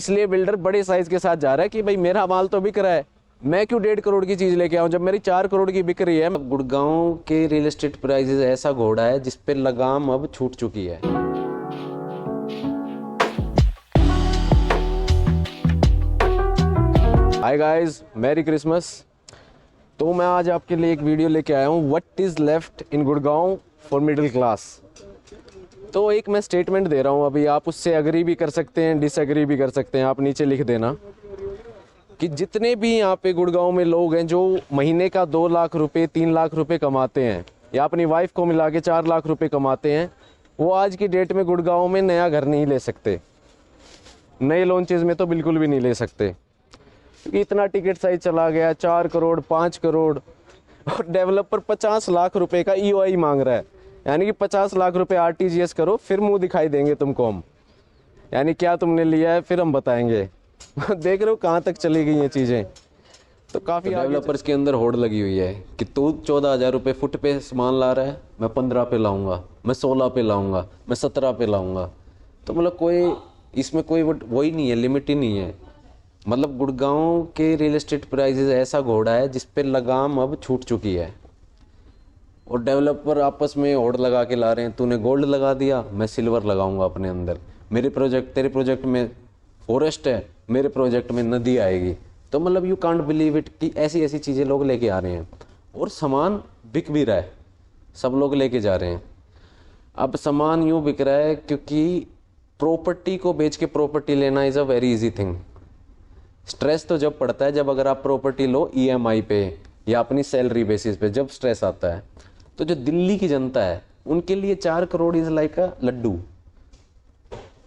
इसलिए बिल्डर बड़े साइज के साथ जा रहा है कि भाई मेरा माल तो बिक रहा है, मैं क्यों 1.5 करोड़ की चीज लेके आऊं जब मेरी 4 करोड़ की बिक रही है। गुड़गांव के रियल एस्टेट प्राइसेस ऐसा घोड़ा है जिस पे लगाम अब छूट चुकी है। Hi guys, merry Christmas. तो मैं आज आपके लिए एक वीडियो लेके आया हूँ, what is left in Gurgaon for middle class. तो एक मैं स्टेटमेंट दे रहा हूँ, अभी आप उससे एग्री भी कर सकते हैं, डिसएग्री भी कर सकते हैं, आप नीचे लिख देना कि जितने भी यहाँ पे गुड़गांव में लोग हैं जो महीने का 2 लाख रुपए 3 लाख रुपए कमाते हैं या अपनी वाइफ को मिला के 4 लाख रुपए कमाते हैं, वो आज की डेट में गुड़गांव में नया घर नहीं ले सकते, नए लॉन्चेस में तो बिल्कुल भी नहीं ले सकते क्योंकि इतना टिकट साइज चला गया, 4 करोड़ 5 करोड़ और डेवलपर 50 लाख रुपए का EOI मांग रहा है। यानी कि 50 लाख रुपए RTGS करो फिर मुंह दिखाई देंगे तुमको हम, यानी क्या तुमने लिया है फिर हम बताएंगे। देख रहे हो कहाँ तक चली गई ये चीज़ें। तो काफ़ी डेवलपर्स के अंदर होड़ लगी हुई है कि तू 14,000 रुपये फुट पे सामान ला रहा है, मैं 15 पे लाऊंगा, मैं 16 पे लाऊंगा, मैं 17 पे लाऊंगा। तो मतलब कोई इसमें कोई वही नहीं है, लिमिट ही नहीं है। मतलब गुड़गांव के रियल एस्टेट प्राइसेस ऐसा घोड़ा है जिस पे लगाम अब छूट चुकी है और डेवलपर आपस में होड़ लगा के ला रहे हैं। तूने गोल्ड लगा दिया, मैं सिल्वर लगाऊंगा अपने अंदर। तेरे प्रोजेक्ट में फॉरेस्ट है, मेरे प्रोजेक्ट में नदी आएगी। तो मतलब यू कांट बिलीव इट कि ऐसी ऐसी चीज़ें लोग लेके आ रहे हैं और सामान बिक भी रहा है, सब लोग लेके जा रहे हैं। अब सामान यूँ बिक रहा है क्योंकि प्रॉपर्टी को बेच के प्रॉपर्टी लेना is a very easy thing. Stress तो जब पड़ता है जब अगर आप प्रॉपर्टी लो EMI पे या अपनी सैलरी बेसिस पे, जब स्ट्रेस आता है। तो जो दिल्ली की जनता है उनके लिए 4 crore is like a laddu.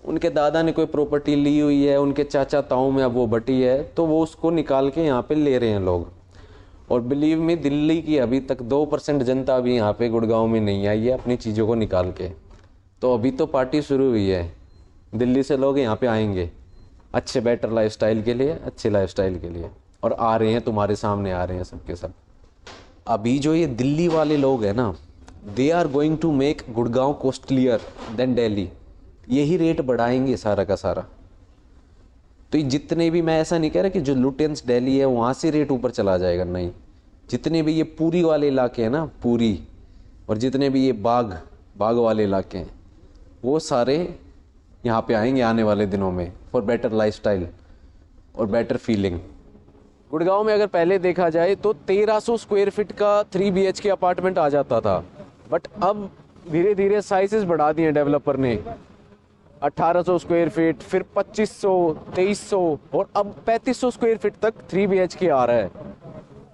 उनके दादा ने कोई प्रॉपर्टी ली हुई है, उनके चाचा ताऊ में अब वो बटी है, तो वो उसको निकाल के यहाँ पे ले रहे हैं लोग। और बिलीव में दिल्ली की अभी तक 2% जनता अभी यहाँ पे गुड़गांव में नहीं आई है अपनी चीज़ों को निकाल के। तो अभी तो पार्टी शुरू हुई है, दिल्ली से लोग यहाँ पे आएंगे अच्छे बेटर लाइफस्टाइल के लिए, अच्छे लाइफस्टाइल के लिए, और आ रहे हैं, तुम्हारे सामने आ रहे हैं सबके सब। अभी जो ये दिल्ली वाले लोग हैं ना, they are going to make Gurgaon costlier than Delhi. यही रेट बढ़ाएंगे सारा का सारा। तो ये जितने भी, मैं ऐसा नहीं कह रहा कि जो लुटेंस दिल्ली है वहाँ से रेट ऊपर चला जाएगा, नहीं। जितने भी ये पूरी वाले इलाके हैं ना, पूरी, और जितने भी ये बाग वाले इलाके हैं, वो सारे यहाँ पे आएंगे आने वाले दिनों में फॉर बेटर लाइफस्टाइल और बेटर फीलिंग। गुड़गांव में अगर पहले देखा जाए तो 1300 स्क्वायर फीट का 3 BHK अपार्टमेंट आ जाता था, बट अब धीरे धीरे साइजेस बढ़ा दिए डेवलपर ने। 1800 स्क्वायर फीट, फिर 2500, 2300 और अब 3500 स्क्वायर फीट तक 3 BHK आ रहा है।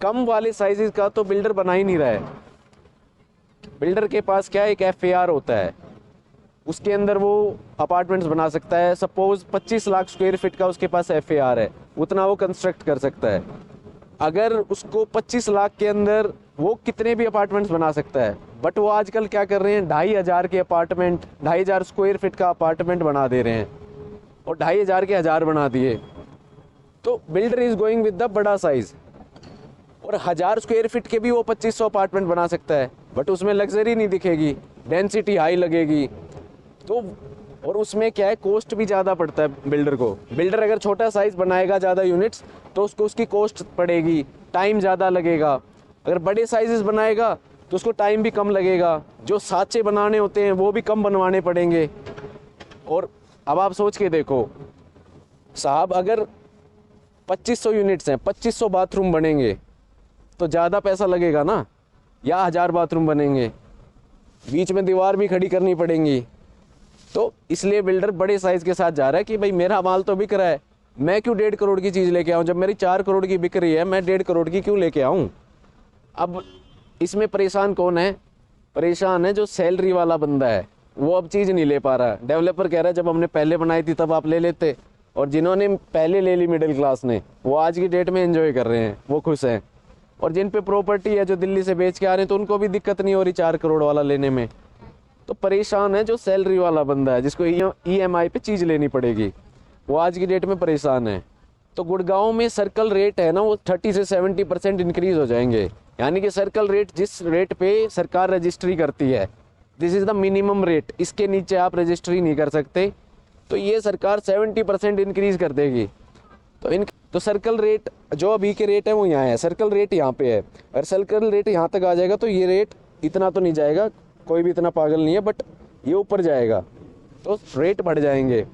कम वाले साइजेस का तो बिल्डर बना ही नहीं रहा है। बिल्डर के पास क्या है, एक FAR होता है, उसके अंदर वो अपार्टमेंट्स बना सकता है। सपोज 25 लाख स्क्वायर फीट का उसके पास FAR है, उतना वो कंस्ट्रक्ट कर सकता है। अगर उसको 25 लाख के अंदर वो कितने भी अपार्टमेंट्स बना सकता है, बट वो आजकल क्या कर रहे हैं, 2,500 के अपार्टमेंट, 2,500 स्क्वायर फीट का अपार्टमेंट बना दे रहे हैं और 2,500 के 1000 बना दिए। तो builder is going with the बड़ा साइज। और 1000 स्क्वायर फीट के भी वो 2500 अपार्टमेंट बना सकता है, बट उसमें लग्जरी नहीं दिखेगी, डेंसिटी हाई लगेगी। तो और उसमें क्या है, कॉस्ट भी ज़्यादा पड़ता है बिल्डर को। बिल्डर अगर छोटा साइज बनाएगा, ज़्यादा यूनिट्स, तो उसको उसकी कॉस्ट पड़ेगी, टाइम ज़्यादा लगेगा। अगर बड़े साइजेस बनाएगा तो उसको टाइम भी कम लगेगा, जो साँचे बनाने होते हैं वो भी कम बनवाने पड़ेंगे। और अब आप सोच के देखो साहब, अगर 2500 यूनिट्स हैं, 2500 बाथरूम बनेंगे तो ज़्यादा पैसा लगेगा ना, या 1000 बाथरूम बनेंगे, बीच में दीवार भी खड़ी करनी पड़ेंगी। तो इसलिए बिल्डर बड़े साइज के साथ जा रहा है कि भाई मेरा माल तो बिक रहा है, मैं क्यों 1.5 करोड़ की चीज़ लेके आऊँ जब मेरी 4 करोड़ की बिक रही है, मैं 1.5 करोड़ की क्यों लेके आऊँ। अब इसमें परेशान कौन है, परेशान है जो सैलरी वाला बंदा है, वो अब चीज़ नहीं ले पा रहा। डेवलपर कह रहा है जब हमने पहले बनाई थी तब आप ले लेते, और जिन्होंने पहले ले ली मिडिल क्लास ने, वो आज की डेट में एंजॉय कर रहे हैं, वो खुश हैं। और जिन पे प्रॉपर्टी है जो दिल्ली से बेच के आ रहे हैं, तो उनको भी दिक्कत नहीं हो रही 4 करोड़ वाला लेने में। तो परेशान है जो सैलरी वाला बंदा है, जिसको EMI पे चीज़ लेनी पड़ेगी, वो आज की डेट में परेशान है। तो गुड़गांव में सर्कल रेट है ना, वो 30 से 70% इंक्रीज हो जाएंगे। यानी कि सर्कल रेट जिस रेट पे सरकार रजिस्ट्री करती है, this is the minimum rate, इसके नीचे आप रजिस्ट्री नहीं कर सकते। तो ये सरकार 70% इंक्रीज़ कर देगी। तो सर्कल रेट जो अभी के रेट है वो यहाँ है, सर्कल रेट यहाँ पे है। अगर सर्कल रेट यहाँ तक आ जाएगा तो ये रेट इतना तो नहीं जाएगा, कोई भी इतना पागल नहीं है, बट ये ऊपर जाएगा तो रेट बढ़ जाएंगे।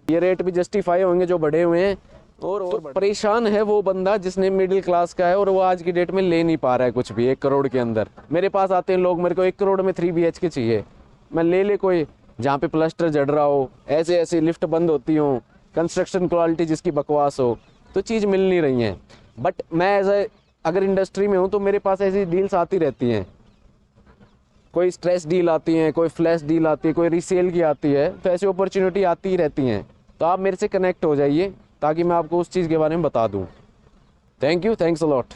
ये रेट भी जस्टिफाई होंगे जो बढ़े हुए हैं। और तो परेशान है वो बंदा जिसने मिडिल क्लास का है और वो आज की डेट में ले नहीं पा रहा है कुछ भी 1 करोड़ के अंदर। मेरे पास आते हैं लोग, मेरे को 1 करोड़ में 3 BHK चाहिए, मैं ले कोई जहाँ पे प्लास्टर जड़ रहा हो, ऐसे ऐसे लिफ्ट बंद होती हो, कंस्ट्रक्शन क्वालिटी जिसकी बकवास हो, तो चीज़ मिल नहीं रही है। बट मैं अगर इंडस्ट्री में हूँ तो मेरे पास ऐसी डील्स आती रहती हैं, कोई स्ट्रेस डील आती हैं, कोई फ्लैश डील आती है, कोई रीसेल की आती है, तो ऐसी अपॉर्चुनिटी आती ही रहती हैं। तो आप मेरे से कनेक्ट हो जाइए ताकि मैं आपको उस चीज़ के बारे में बता दूँ। Thank you, thanks a lot.